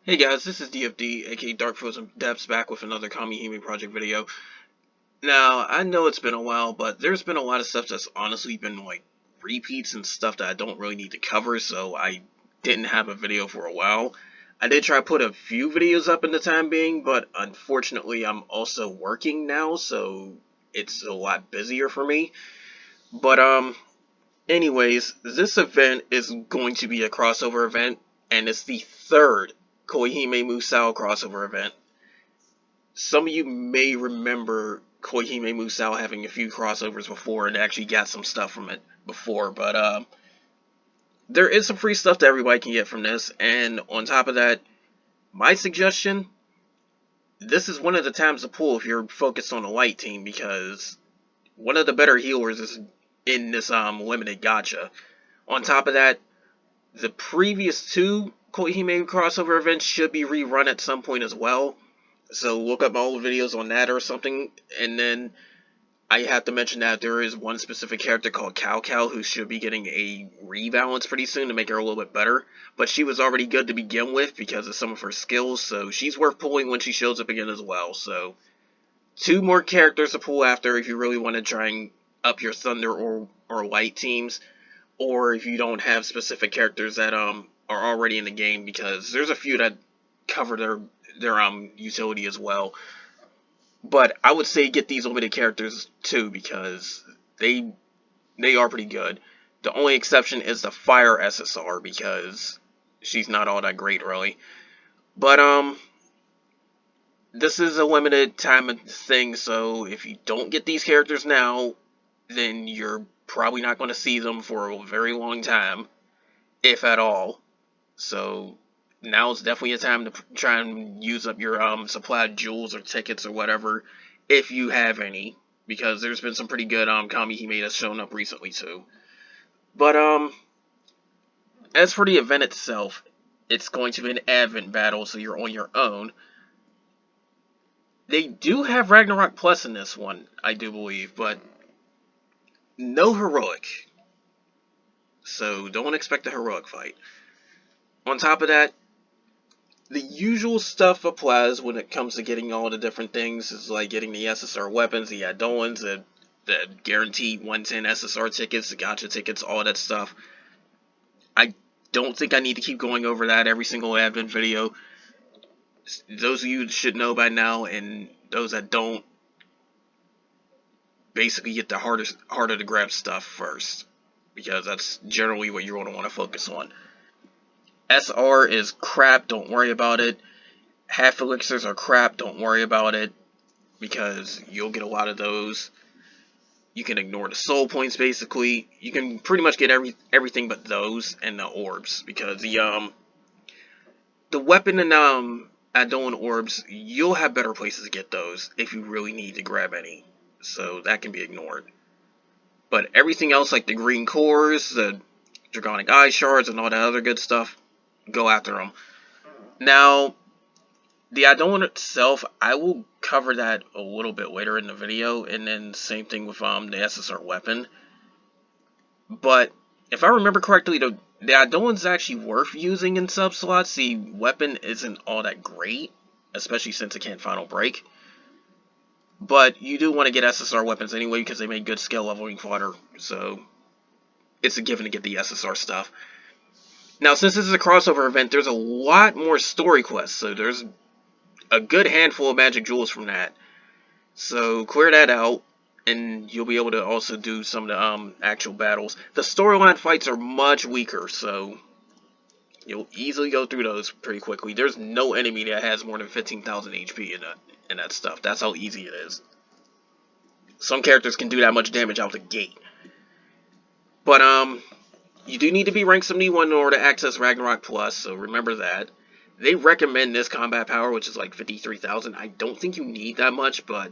Hey guys, this is DFD, aka Dark Frozen Depths, back with another Kamihime project video. Now, I know it's been a while, but there's been a lot of stuff that's honestly been like repeats and stuff that I don't really need to cover, so I didn't have a video for a while. I did try to put a few videos up in the time being, but unfortunately I'm also working now, so it's a lot busier for me. But anyways, this event is going to be a crossover event, and it's the third Koihime Musou crossover event. Some of you may remember Koihime Musou having a few crossovers before and actually got some stuff from it before, but there is some free stuff that everybody can get from this, and on top of that, my suggestion, this is one of the times to pull if you're focused on a light team, because one of the better healers is in this limited gacha. On top of that, the previous two Koihime crossover events should be rerun at some point as well. So look up my old videos on that or something. And then I have to mention that there is one specific character called Cow who should be getting a rebalance pretty soon to make her a little bit better. But she was already good to begin with because of some of her skills, so she's worth pulling when she shows up again as well. So two more characters to pull after if you really want to try and up your Thunder or Light teams, or if you don't have specific characters that are already in the game, because there's a few that cover their utility as well. But I would say get these limited characters too, because they are pretty good. The only exception is the Fire SSR, because she's not all that great really. But this is a limited time thing, so if you don't get these characters now, then you're probably not going to see them for a very long time, if at all. So now is definitely a time to try and use up your supply of jewels or tickets or whatever, if you have any, because there's been some pretty good Kamihime that's shown up recently too. But as for the event itself, it's going to be an advent battle, so you're on your own. They do have Ragnarok Plus in this one, I do believe, but no heroic. So don't expect a heroic fight. On top of that, the usual stuff applies when it comes to getting all the different things. It's like getting the SSR weapons, the add-ons, the guaranteed 110 SSR tickets, the gacha tickets, all that stuff. I don't think I need to keep going over that every single advent video. Those of you should know by now, and those that don't, basically get the harder to grab stuff first, because that's generally what you're going to want to focus on. SR is crap, don't worry about it. Half elixirs are crap, don't worry about it, because you'll get a lot of those. You can ignore the soul points, basically. You can pretty much get everything but those and the orbs, because the weapon and add-on orbs, you'll have better places to get those if you really need to grab any. So that can be ignored. But everything else, like the green cores, the dragonic eye shards, and all that other good stuff, go after them. Now, the add-on itself, I will cover that a little bit later in the video, and then same thing with the SSR weapon. But if I remember correctly, the add-on's actually worth using in sub slots. The weapon isn't all that great, especially since it can't final break. But you do want to get SSR weapons anyway, because they make good skill leveling fodder, so it's a given to get the SSR stuff. Now, since this is a crossover event, there's a lot more story quests, so there's a good handful of magic jewels from that. So clear that out, and you'll be able to also do some of the actual battles. The storyline fights are much weaker, so you'll easily go through those pretty quickly. There's no enemy that has more than 15,000 HP in that stuff. That's how easy it is. Some characters can do that much damage out the gate. But you do need to be ranked 71 in order to access Ragnarok Plus, so remember that. They recommend this combat power, which is like 53,000. I don't think you need that much, but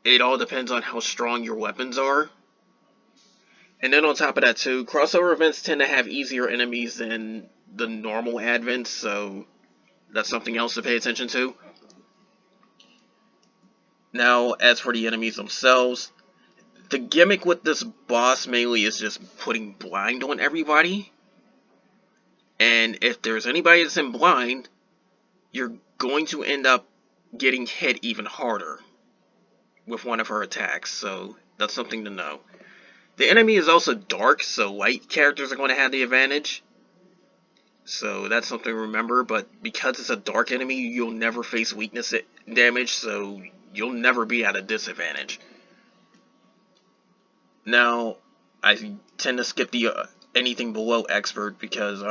it all depends on how strong your weapons are. And then on top of that too, crossover events tend to have easier enemies than the normal advents, so that's something else to pay attention to. Now, as for the enemies themselves, the gimmick with this boss mainly is just putting blind on everybody. And if there's anybody that's in blind, you're going to end up getting hit even harder with one of her attacks, so that's something to know. The enemy is also dark, so light characters are going to have the advantage. So that's something to remember, but because it's a dark enemy, you'll never face weakness damage, so you'll never be at a disadvantage. Now, I tend to skip the anything below expert because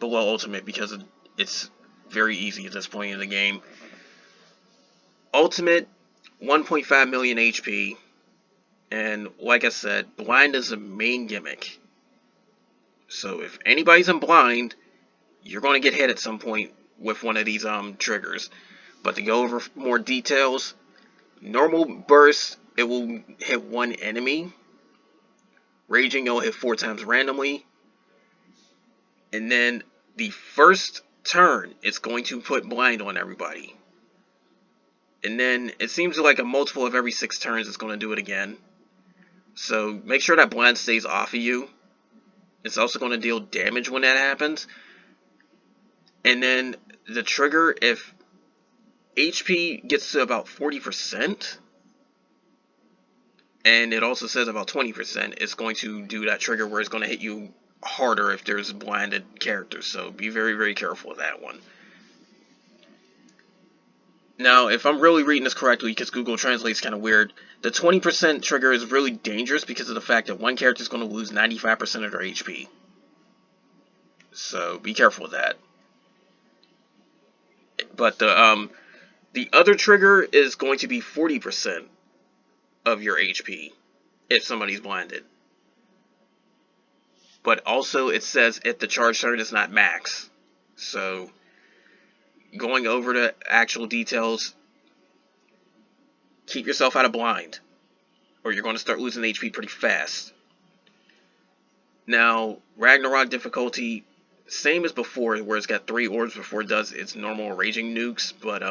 below ultimate because it's very easy at this point in the game. Ultimate, 1.5 million HP, and like I said, blind is the main gimmick. So if anybody's in blind, you're going to get hit at some point with one of these triggers. But to go over more details, normal burst, it will hit one enemy. Raging, it will hit 4 times randomly. And then the first turn, it's going to put blind on everybody. And then it seems like a multiple of every 6 turns it's going to do it again. So make sure that blind stays off of you. It's also going to deal damage when that happens. And then the trigger, if HP gets to about 40%, and it also says about 20%, it's going to do that trigger where it's going to hit you harder if there's blinded characters. So be very, very careful with that one. Now, if I'm really reading this correctly, because Google Translate's kind of weird, the 20% trigger is really dangerous because of the fact that one character is going to lose 95% of their HP. So be careful with that. But the other trigger is going to be 40% of your HP if somebody's blinded. But also it says if the charge turn is not max. So going over the actual details, keep yourself out of blind, or you're going to start losing HP pretty fast. Now, Ragnarok difficulty, same as before, where it's got 3 orbs before it does its normal raging nukes, but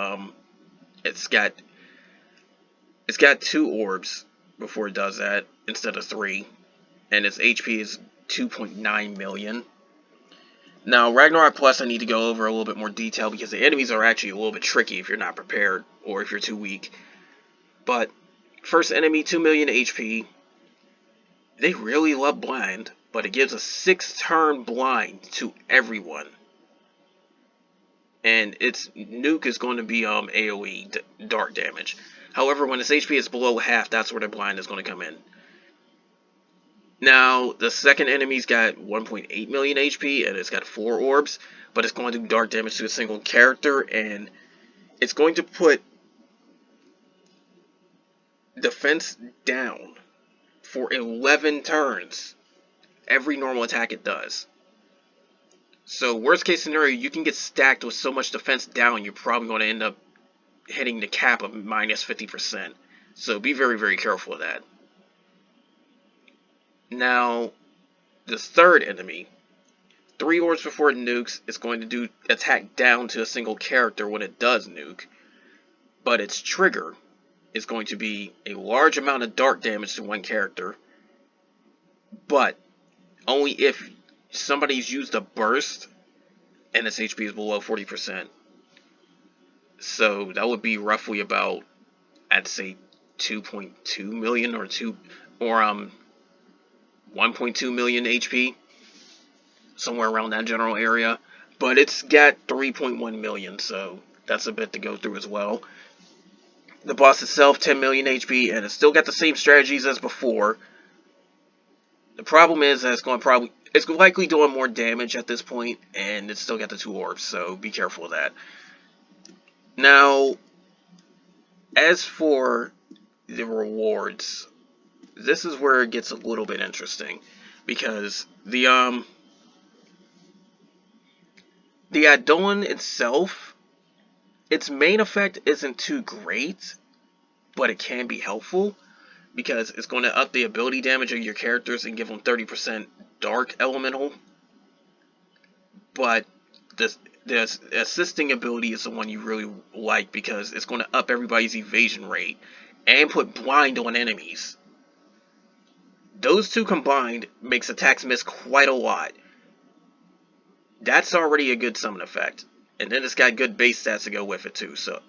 it's got 2 orbs before it does that instead of 3, and its HP is 2.9 million. Now, Ragnarok Plus, I need to go over a little bit more detail because the enemies are actually a little bit tricky if you're not prepared or if you're too weak. But first enemy, 2 million HP. They really love blind, but it gives a 6-turn blind to everyone. And its nuke is going to be AoE, dark damage. However, when its HP is below half, that's where the blind is going to come in. Now, the second enemy's got 1.8 million HP, and it's got 4 orbs, but it's going to do dark damage to a single character, and it's going to put defense down for 11 turns. Every normal attack it does. So, worst case scenario, you can get stacked with so much defense down, you're probably going to end up hitting the cap of minus 50%. So, be very, very careful of that. Now, the third enemy, 3 orbs before it nukes, it's going to do attack down to a single character when it does nuke. But its trigger is going to be a large amount of dark damage to one character, but only if somebody's used a burst and its HP is below 40%. So that would be roughly about, I'd say, 2.2 million or 1.2 million HP, somewhere around that general area. But it's got 3.1 million, so that's a bit to go through as well. The boss itself, 10 million HP, and it's still got the same strategies as before. The problem is that it's likely doing more damage at this point, and it's still got the 2 orbs, so be careful of that. Now, as for the rewards, this is where it gets a little bit interesting, because the Adon itself, its main effect isn't too great, but it can be helpful, because it's going to up the ability damage of your characters and give them 30% dark elemental. But the assisting ability is the one you really like, because it's going to up everybody's evasion rate and put blind on enemies. Those two combined makes attacks miss quite a lot. That's already a good summon effect. And then it's got good base stats to go with it too. So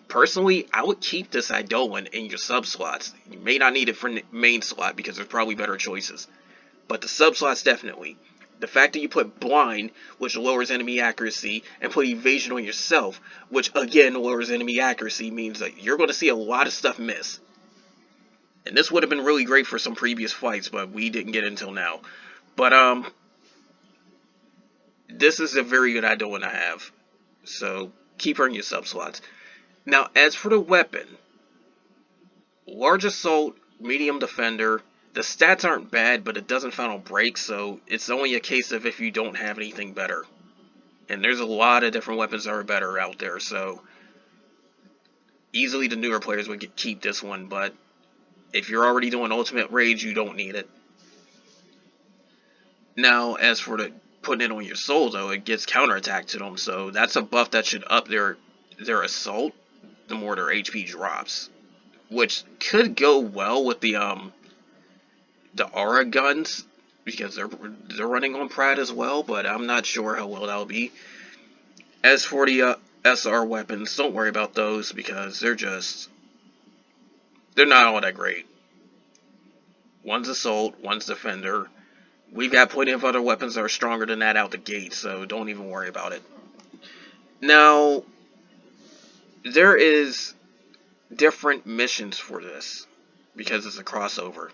personally, I would keep this Idolan in your sub slots. You may not need it for main slot because there's probably better choices. But the sub slots definitely. The fact that you put blind, which lowers enemy accuracy, and put evasion on yourself, which again lowers enemy accuracy, means that you're going to see a lot of stuff miss. And this would have been really great for some previous fights, but we didn't get it until now. But this is a very good Idolan to have. So keep her in your sub slots. Now, as for the weapon, large assault, medium defender. The stats aren't bad, but it doesn't final break, so it's only a case of if you don't have anything better. And there's a lot of different weapons that are better out there, so easily the newer players would keep this one, but if you're already doing Ultimate Rage, you don't need it. Now, as for the putting it on your soul, though, it gets counterattack to them, so that's a buff that should up their assault the more their HP drops, which could go well with the aura guns, because they're running on Pride as well, but I'm not sure how well that'll be. As for the SR weapons, don't worry about those because they're not all that great. One's assault, one's defender. We've got plenty of other weapons that are stronger than that out the gate, so don't even worry about it. Now, there is different missions for this because it's a crossover.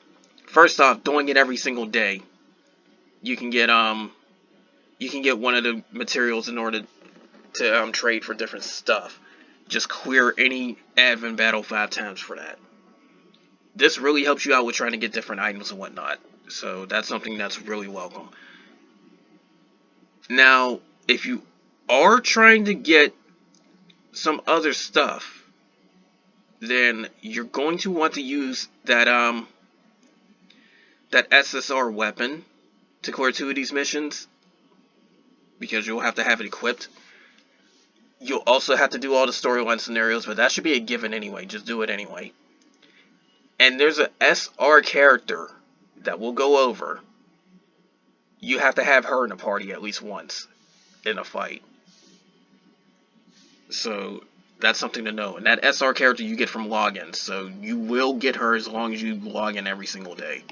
First off, doing it every single day, you can get one of the materials in order to trade for different stuff. Just clear any advent battle 5 times for that. This really helps you out with trying to get different items and whatnot. So that's something that's really welcome. Now, if you are trying to get some other stuff, then you're going to want to use that SSR weapon to clear 2 of these missions, because you'll have to have it equipped. You'll also have to do all the storyline scenarios, but that should be a given anyway. Just do it anyway. And there's a SR character that we'll go over. You have to have her in a party at least once in a fight. So that's something to know. And that SR character you get from logins, so you will get her as long as you log in every single day.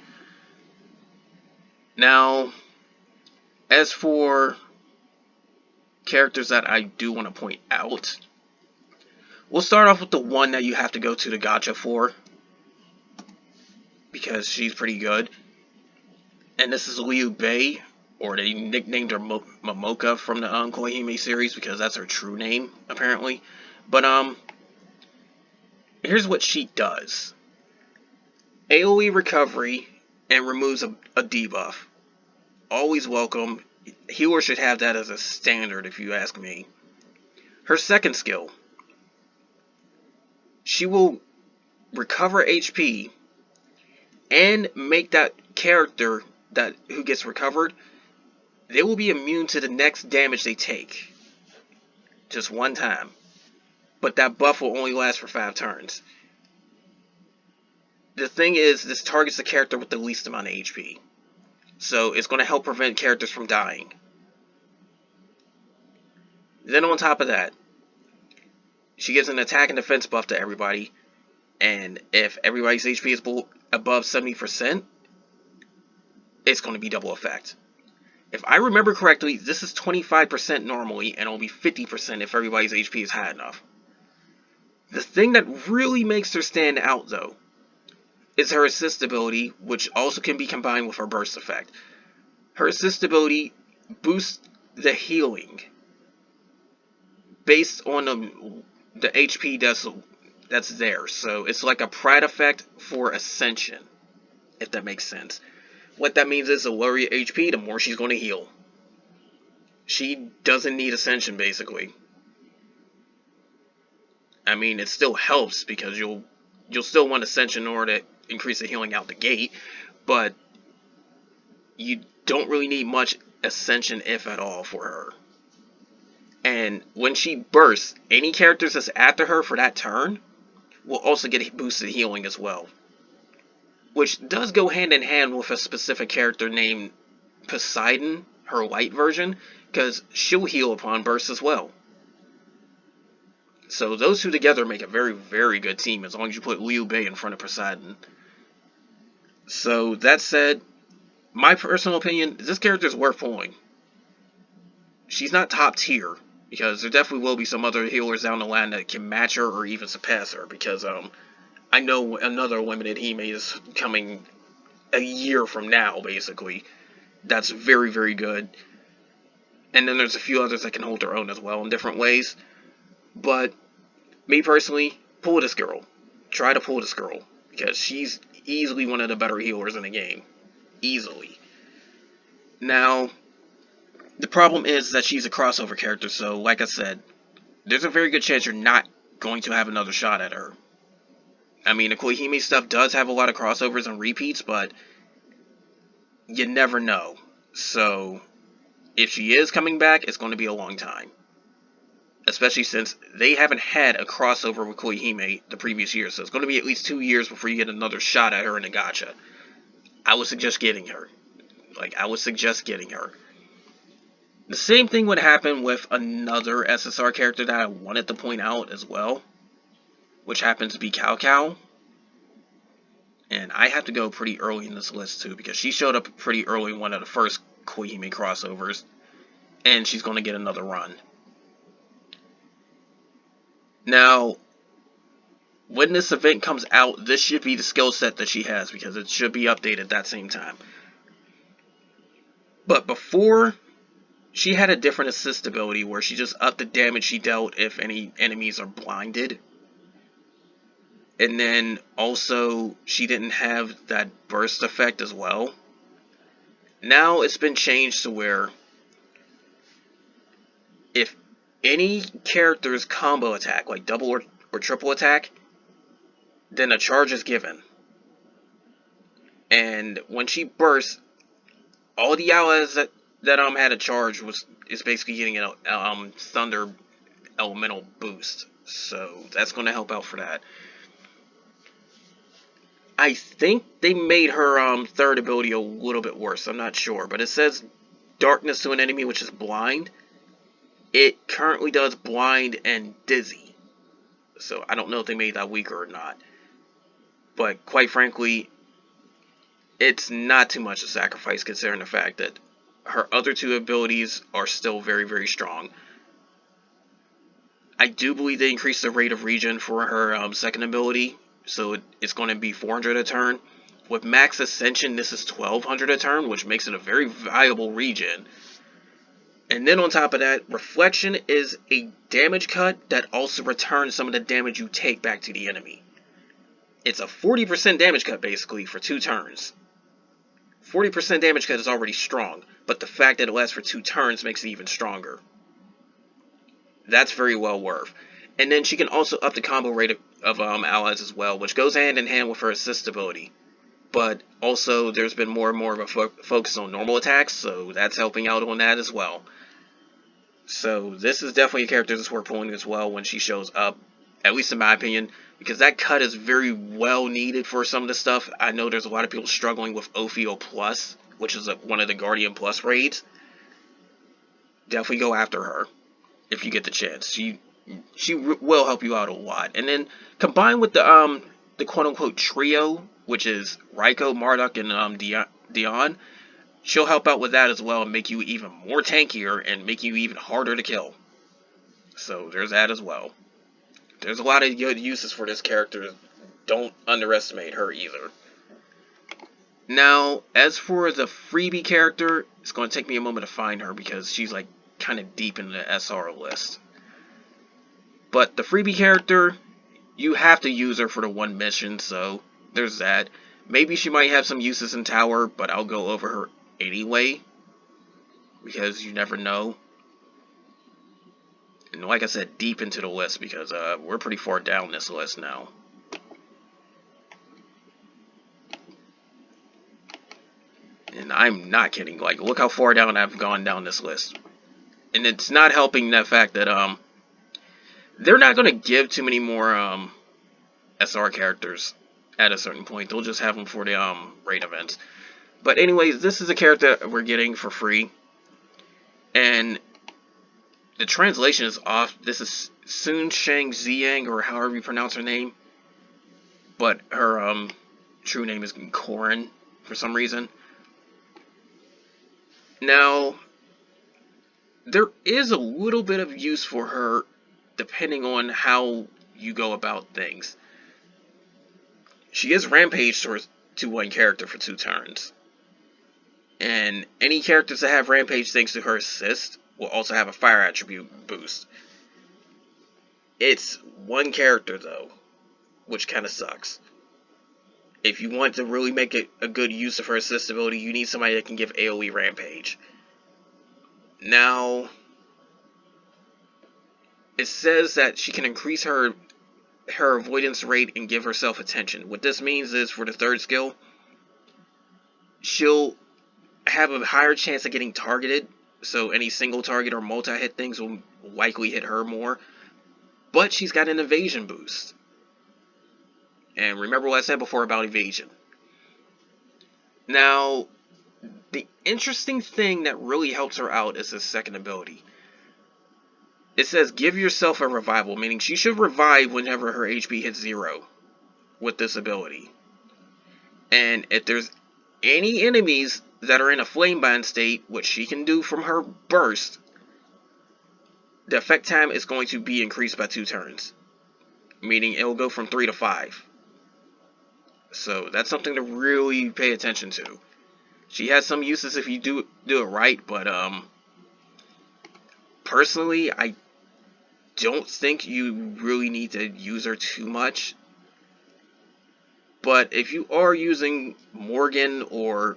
Now, as for characters that I do want to point out, we'll start off with the one that you have to go to the gacha for, because she's pretty good. And this is Liu Bei, or they nicknamed her Momoka from the Koihime series, because that's her true name, apparently. But, here's what she does. AoE recovery and removes a debuff. Always welcome. Healer should have that as a standard, if you ask me. Her second skill. She will recover HP and make that character who gets recovered, they will be immune to the next damage they take. Just one time. But that buff will only last for 5 turns. The thing is, this targets the character with the least amount of HP. So it's going to help prevent characters from dying. Then on top of that, she gives an attack and defense buff to everybody. And if everybody's HP is above 70%, it's going to be double effect. If I remember correctly, this is 25% normally, and it'll be 50% if everybody's HP is high enough. The thing that really makes her stand out, though, is her assist ability, which also can be combined with her burst effect. Her assist ability boosts the healing based on the HP that's there. So it's like a pride effect for ascension, if that makes sense. What that means is the lower your HP, the more she's going to heal. She doesn't need ascension, basically. I mean, it still helps because you'll still want ascension in order to increase the healing out the gate, but you don't really need much ascension, if at all, for her. And when she bursts, any characters that's after her for that turn will also get boosted healing as well. Which does go hand in hand with a specific character named Poseidon, her light version, because she'll heal upon burst as well. So those two together make a very, very good team, as long as you put Liu Bei in front of Poseidon. So that said, my personal opinion, this character is worth pulling. She's not top tier, because there definitely will be some other healers down the line that can match her or even surpass her, because I know another limited Hime is coming a year from now, basically. That's very, very good. And then there's a few others that can hold their own as well in different ways. But me personally, pull this girl. Try to pull this girl, because she's easily one of the better healers in the game. Easily. Now, the problem is that she's a crossover character, so like I said, there's a very good chance you're not going to have another shot at her. I mean, the Koihime stuff does have a lot of crossovers and repeats, but you never know. So, if she is coming back, it's going to be a long time. Especially since they haven't had a crossover with Koihime the previous year, so it's going to be at least 2 years before you get another shot at her in a gacha. I would suggest getting her. The same thing would happen with another SSR character that I wanted to point out as well, which happens to be Cao Cao. And I have to go pretty early in this list too, because she showed up pretty early in one of the first Koihime crossovers, and she's going to get another run. Now, when this event comes out, this should be the skill set that she has, because it should be updated that same time. But before, she had a different assist ability where she just upped the damage she dealt if any enemies are blinded. And then also, she didn't have that burst effect as well. Now it's been changed to where if any character's combo attack, like double or triple attack, then a charge is given. And when she bursts, all the allies that had a charge is basically getting a thunder elemental boost. So that's going to help out for that. I think they made her third ability a little bit worse. I'm not sure, but it says darkness to an enemy, which is blind. It currently does blind and dizzy. So I don't know if they made that weaker or not. But quite frankly, it's not too much a sacrifice considering the fact that her other two abilities are still very, very strong. I do believe they increased the rate of regen for her second ability, so it's going to be 400 a turn. With Max Ascension, this is 1200 a turn, which makes it a very viable regen. And then on top of that, Reflection is a damage cut that also returns some of the damage you take back to the enemy. It's a 40% damage cut, basically, for 2 turns. 40% damage cut is already strong, but the fact that it lasts for 2 turns makes it even stronger. That's very well worth. And then she can also up the combo rate of allies as well, which goes hand in hand with her assist ability. But also, there's been more and more of a focus on normal attacks, so that's helping out on that as well. So this is definitely a character that's worth pulling as well when she shows up, at least in my opinion, because that cut is very well needed for some of the stuff. I know there's a lot of people struggling with Ophio Plus, which is one of the Guardian Plus raids. Definitely go after her if you get the chance. She will help you out a lot. And then combined with the quote-unquote trio, which is Raiko, Marduk, and Dion, she'll help out with that as well and make you even more tankier and make you even harder to kill. So there's that as well. There's a lot of good uses for this character. Don't underestimate her either. Now, as for the freebie character, it's going to take me a moment to find her because she's like kind of deep in the SR list. But the freebie character, you have to use her for the one mission, so there's that. Maybe she might have some uses in tower, but I'll go over her anyway, because you never know. And like I said, deep into the list, because we're pretty far down this list now. And I'm not kidding, like, look how far down I've gone down this list. And it's not helping the fact that, they're not going to give too many more, SR characters at a certain point. They'll just have them for the, raid events. But anyways, this is a character we're getting for free. And the translation is off. This is Sun Shang Ziyang, or however you pronounce her name. But her true name is Korin for some reason. Now, there is a little bit of use for her depending on how you go about things. She is rampage to one character for 2 turns. And any characters that have rampage thanks to her assist will also have a fire attribute boost. It's one character though, which kind of sucks. If you want to really make it a good use of her assist ability, you need somebody that can give AoE rampage. Now, it says that she can increase her avoidance rate and give herself attention. What this means is, for the 3rd skill, she'll have a higher chance of getting targeted, so any single target or multi-hit things will likely hit her more. But she's got an evasion boost. And remember what I said before about evasion. Now, the interesting thing that really helps her out is the 2nd ability. It says give yourself a revival, meaning she should revive whenever her HP hits 0 with this ability. And if there's any enemies that are in a flamebind state, which she can do from her burst, the effect time is going to be increased by 2 turns. Meaning it will go from 3 to 5. So that's something to really pay attention to. She has some uses if you do it right, but personally, I don't think you really need to use her too much. But if you are using Morgan or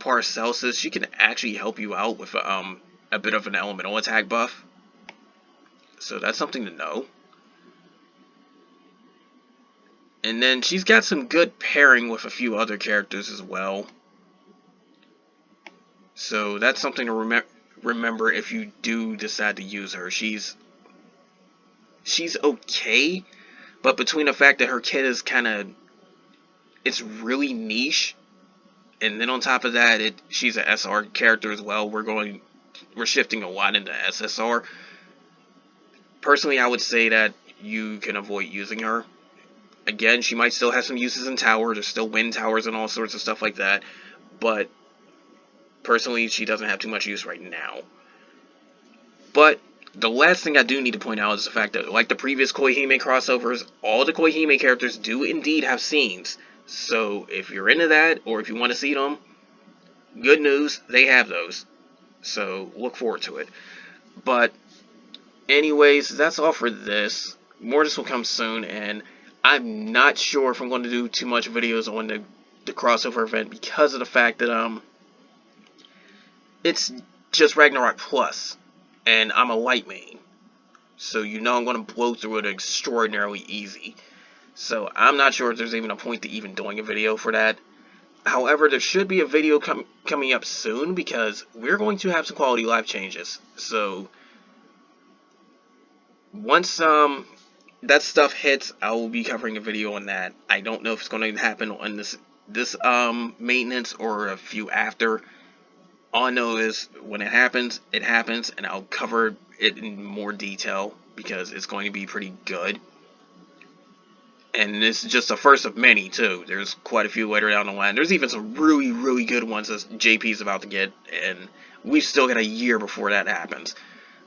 Paracelsus, she can actually help you out with a bit of an elemental attack buff. So that's something to know. And then she's got some good pairing with a few other characters as well. So that's something to remember if you do decide to use her. She's okay, but between the fact that her kit is it's really niche, and then on top of that, she's an SR character as well. We're shifting a lot into SSR. Personally, I would say that you can avoid using her. Again, she might still have some uses in towers. There's still wind towers and all sorts of stuff like that. But personally, she doesn't have too much use right now. But the last thing I do need to point out is the fact that, like the previous Koihime crossovers, all the Koihime characters do indeed have scenes. So if you're into that, or if you want to see them, good news, they have those. So look forward to it. But anyways, that's all for this. More of this will come soon, and I'm not sure if I'm going to do too much videos on the crossover event because of the fact that it's just Ragnarok Plus, and I'm a light main, so I'm going to blow through it extraordinarily easy. So I'm not sure if there's even a point to even doing a video for that. However, there should be a video coming up soon because we're going to have some quality life changes. So once that stuff hits, I will be covering a video on that. I don't know if it's going to happen on this maintenance or a few after. All I know is when it happens, and I'll cover it in more detail because it's going to be pretty good. And this is just the first of many, too. There's quite a few later down the line. There's even some really, really good ones that JP's about to get, and we've still got a year before that happens.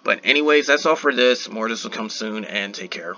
But anyways, that's all for this. More of this will come soon, and take care.